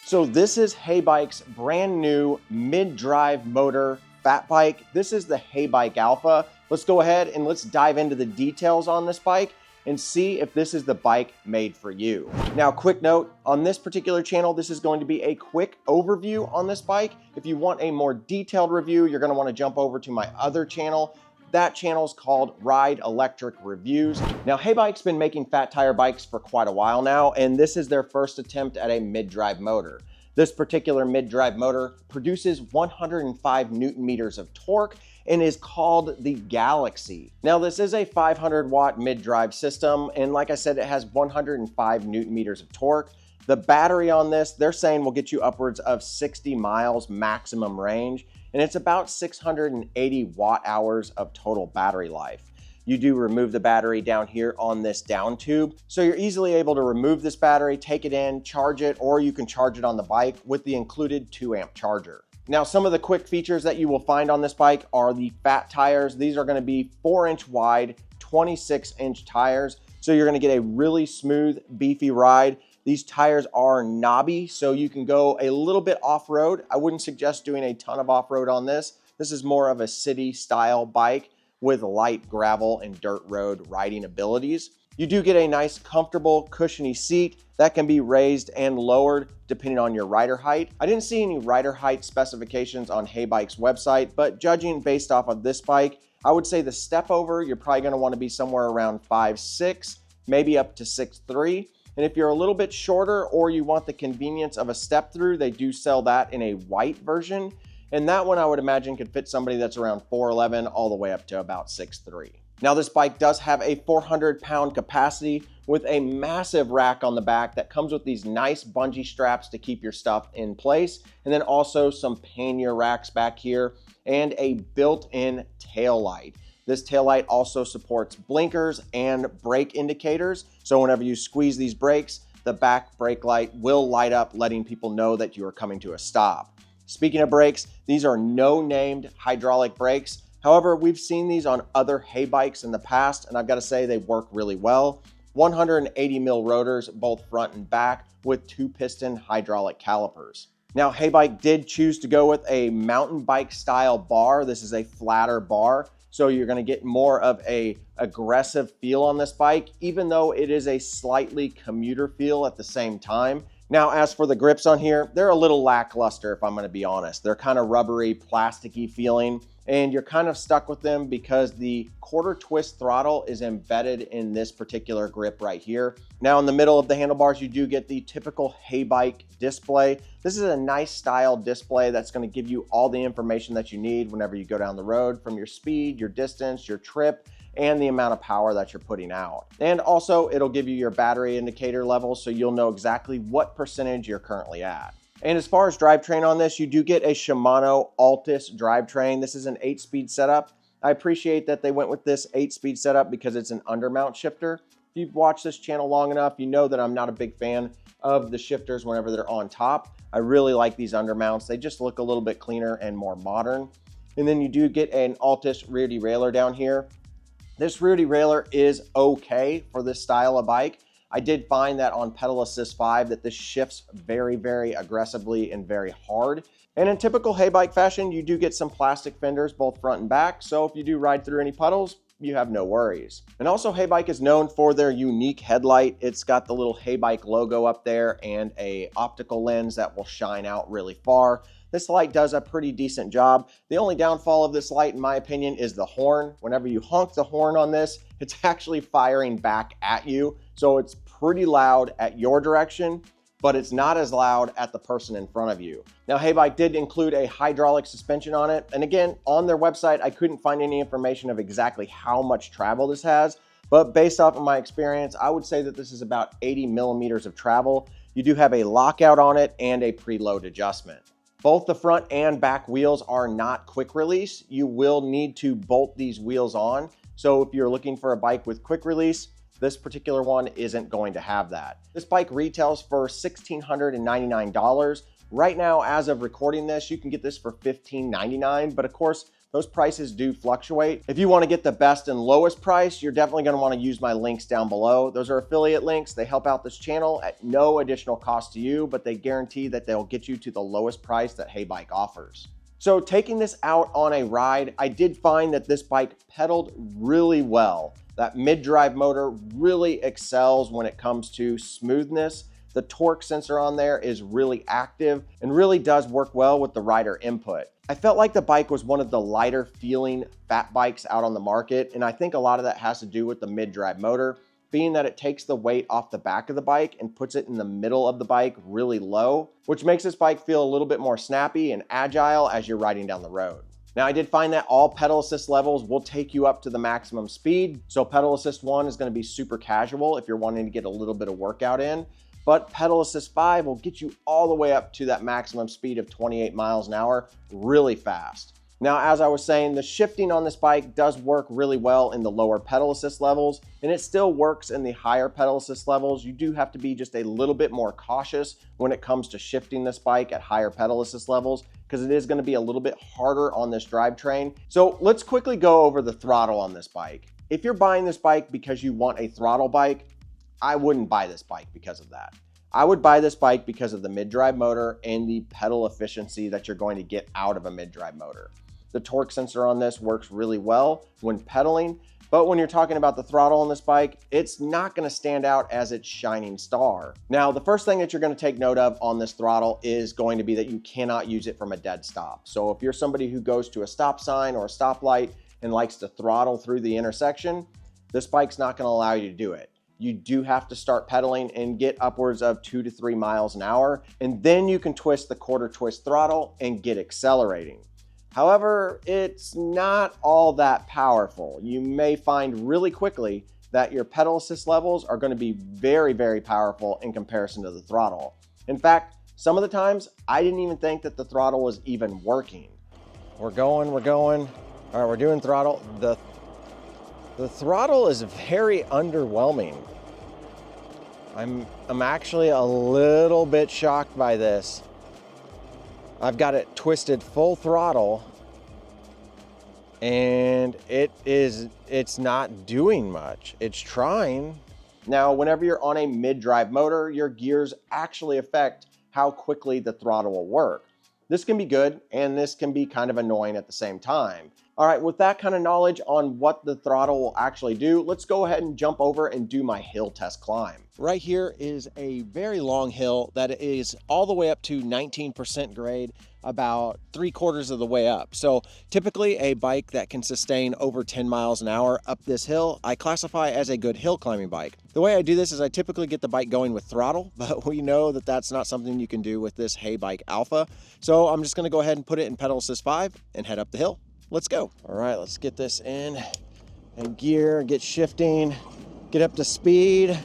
So this is Heybike's brand new mid-drive motor fat bike. This is the Heybike ALPHA. Let's go ahead and let's dive into the details on this bike and see if this is the bike made for you. Now, quick note, on this particular channel, this is going to be a quick overview on this bike. If you want a more detailed review, you're gonna wanna jump over to my other channel. That channel's called Ride Electric Reviews. Now, Heybike's been making fat tire bikes for quite a while now, and this is their first attempt at a mid-drive motor. This particular mid-drive motor produces 105 Newton meters of torque and is called the Galaxy. Now, this is a 500 watt mid-drive system, and like I said, it has 105 Newton meters of torque. The battery on this, they're saying will get you upwards of 60 miles maximum range, and it's about 680 watt hours of total battery life. You do remove the battery down here on this down tube, so you're easily able to remove this battery, take it in, charge it, or you can charge it on the bike with the included 2-amp charger. Now, some of the quick features that you will find on this bike are the fat tires. These are going to be 4-inch wide, 26-inch tires, so you're going to get a really smooth, beefy ride. These tires are knobby, so you can go a little bit off-road. I wouldn't suggest doing a ton of off-road on this. This is more of a city-style bike with light gravel and dirt road riding abilities. You do get a nice, comfortable, cushiony seat that can be raised and lowered depending on your rider height. I didn't see any rider height specifications on Heybike's website, but judging based off of this bike, I would say the step over, you're probably gonna wanna be somewhere around 5'6", maybe up to 6'3". And if you're a little bit shorter or you want the convenience of a step through, they do sell that in a white version. And that one I would imagine could fit somebody that's around 4'11" all the way up to about 6'3". Now, this bike does have a 400-pound capacity with a massive rack on the back that comes with these nice bungee straps to keep your stuff in place. And then also some pannier racks back here and a built-in tail light. This taillight also supports blinkers and brake indicators. So whenever you squeeze these brakes, the back brake light will light up, letting people know that you are coming to a stop. Speaking of brakes, these are no-named hydraulic brakes. However, we've seen these on other Heybikes in the past, and I've got to say they work really well. 180 mil rotors, both front and back, with 2-piston hydraulic calipers. Now, Heybike did choose to go with a mountain bike style bar. This is a flatter bar, so you're going to get more of a aggressive feel on this bike, even though it is a slightly commuter feel at the same time. Now, as for the grips on here, they're a little lackluster, if I'm going to be honest. They're kind of rubbery, plasticky feeling, and you're kind of stuck with them because the quarter twist throttle is embedded in this particular grip right here. Now, in the middle of the handlebars, you do get the typical Heybike display. This is a nice style display that's going to give you all the information that you need whenever you go down the road, from your speed, your distance, your trip, and the amount of power that you're putting out. And also, it'll give you your battery indicator levels, so you'll know exactly what percentage you're currently at. And as far as drivetrain on this, you do get a Shimano Altus drivetrain. This is an 8-speed setup. I appreciate that they went with this 8-speed setup because it's an undermount shifter. If you've watched this channel long enough, you know that I'm not a big fan of the shifters whenever they're on top. I really like these undermounts. They just look a little bit cleaner and more modern. And then you do get an Altus rear derailleur down here. This rear derailleur is okay for this style of bike. I did find that on Pedal Assist 5 that this shifts very, very aggressively and very hard. And in typical Heybike fashion, you do get some plastic fenders, both front and back. So if you do ride through any puddles, you have no worries. And also, Heybike is known for their unique headlight. It's got the little Heybike logo up there and a optical lens that will shine out really far. This light does a pretty decent job. The only downfall of this light, in my opinion, is the horn. Whenever you honk the horn on this, it's actually firing back at you. So it's pretty loud at your direction, but it's not as loud at the person in front of you. Now, Heybike did include a hydraulic suspension on it. And again, on their website, I couldn't find any information of exactly how much travel this has. But based off of my experience, I would say that this is about 80 millimeters of travel. You do have a lockout on it and a preload adjustment. Both the front and back wheels are not quick release. You will need to bolt these wheels on. So if you're looking for a bike with quick release, this particular one isn't going to have that. This bike retails for $1,699. Right now, as of recording this, you can get this for $1,599. But of course, Those prices do fluctuate. If you want to get the best and lowest price, you're definitely going to want to use my links down below. Those are affiliate links. They help out this channel at no additional cost to you, but they guarantee that they'll get you to the lowest price that Heybike offers. So taking this out on a ride, I did find that this bike pedaled really well. That mid-drive motor really excels when it comes to smoothness. The torque sensor on there is really active and really does work well with the rider input. I felt like the bike was one of the lighter feeling fat bikes out on the market, and I think a lot of that has to do with the mid-drive motor, being that it takes the weight off the back of the bike and puts it in the middle of the bike really low, which makes this bike feel a little bit more snappy and agile as you're riding down the road. Now, I did find that all pedal assist levels will take you up to the maximum speed. So pedal assist 1 is going to be super casual if you're wanting to get a little bit of workout in, but pedal assist 5 will get you all the way up to that maximum speed of 28 miles an hour really fast. Now, as I was saying, the shifting on this bike does work really well in the lower pedal assist levels, and it still works in the higher pedal assist levels. You do have to be just a little bit more cautious when it comes to shifting this bike at higher pedal assist levels, because it is going to be a little bit harder on this drivetrain. So let's quickly go over the throttle on this bike. If you're buying this bike because you want a throttle bike, I wouldn't buy this bike because of that. I would buy this bike because of the mid-drive motor and the pedal efficiency that you're going to get out of a mid-drive motor. The torque sensor on this works really well when pedaling, but when you're talking about the throttle on this bike, it's not going to stand out as its shining star. Now, the first thing that you're going to take note of on this throttle is going to be that you cannot use it from a dead stop. So if you're somebody who goes to a stop sign or a stoplight and likes to throttle through the intersection, this bike's not going to allow you to do it. You do have to start pedaling and get upwards of 2 to 3 miles an hour, and then you can twist the quarter twist throttle and get accelerating. However, it's not all that powerful. You may find really quickly that your pedal assist levels are going to be very, very powerful in comparison to the throttle. In fact, some of the times I didn't even think that the throttle was even working. We're going. All right, we're doing throttle. The throttle is very underwhelming. I'm actually a little bit shocked by this. I've got it twisted full throttle and it's not doing much. It's trying. Now, whenever you're on a mid-drive motor, your gears actually affect how quickly the throttle will work. This can be good and this can be kind of annoying at the same time. All right, with that kind of knowledge on what the throttle will actually do, let's go ahead and jump over and do my hill test climb. Right here is a very long hill that is all the way up to 19% grade, about 3/4 of the way up. So typically a bike that can sustain over 10 miles an hour up this hill, I classify as a good hill climbing bike. The way I do this is I typically get the bike going with throttle, but we know that that's not something you can do with this Heybike ALPHA. So I'm just gonna go ahead and put it in pedal assist 5 and head up the hill. Let's go. All right, let's get this in and gear, get shifting, get up to speed.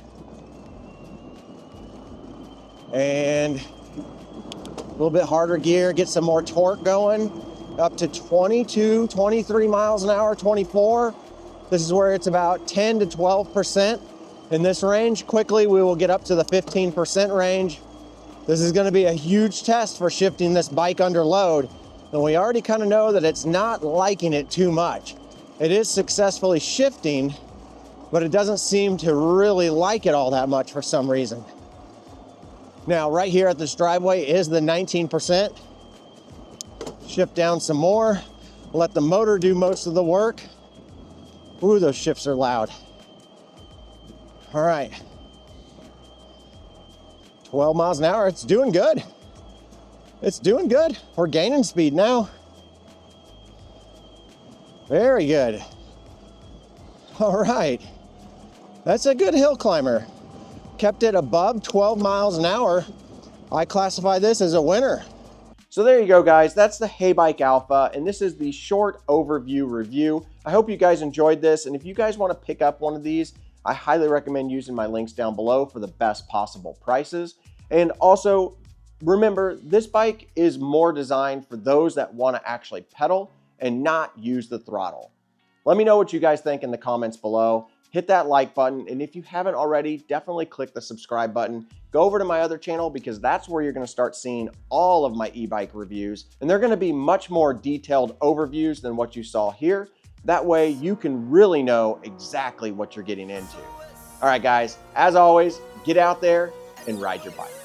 And a little bit harder gear, get some more torque going, up to 22, 23 miles an hour, 24. This is where it's about 10 to 12% in this range. Quickly, we will get up to the 15% range. This is gonna be a huge test for shifting this bike under load. And we already kind of know that it's not liking it too much. It is successfully shifting, but it doesn't seem to really like it all that much for some reason. Now, right here at this driveway is the 19%. Shift down some more, let the motor do most of the work. Ooh, those shifts are loud. All right. 12 miles an hour, it's doing good. It's doing good. We're gaining speed now. Very good. All right. That's a good hill climber. Kept it above 12 miles an hour. I classify this as a winner. So there you go, guys. That's the Heybike ALPHA, and this is the short overview review. I hope you guys enjoyed this, and if you guys want to pick up one of these, I highly recommend using my links down below for the best possible prices. And also, remember, this bike is more designed for those that want to actually pedal and not use the throttle. Let me know what you guys think in the comments below. hit that like button. And if you haven't already, definitely click the subscribe button. Go over to my other channel because that's where you're going to start seeing all of my e-bike reviews. And they're going to be much more detailed overviews than what you saw here. That way you can really know exactly what you're getting into. All right, guys, as always, get out there and ride your bike.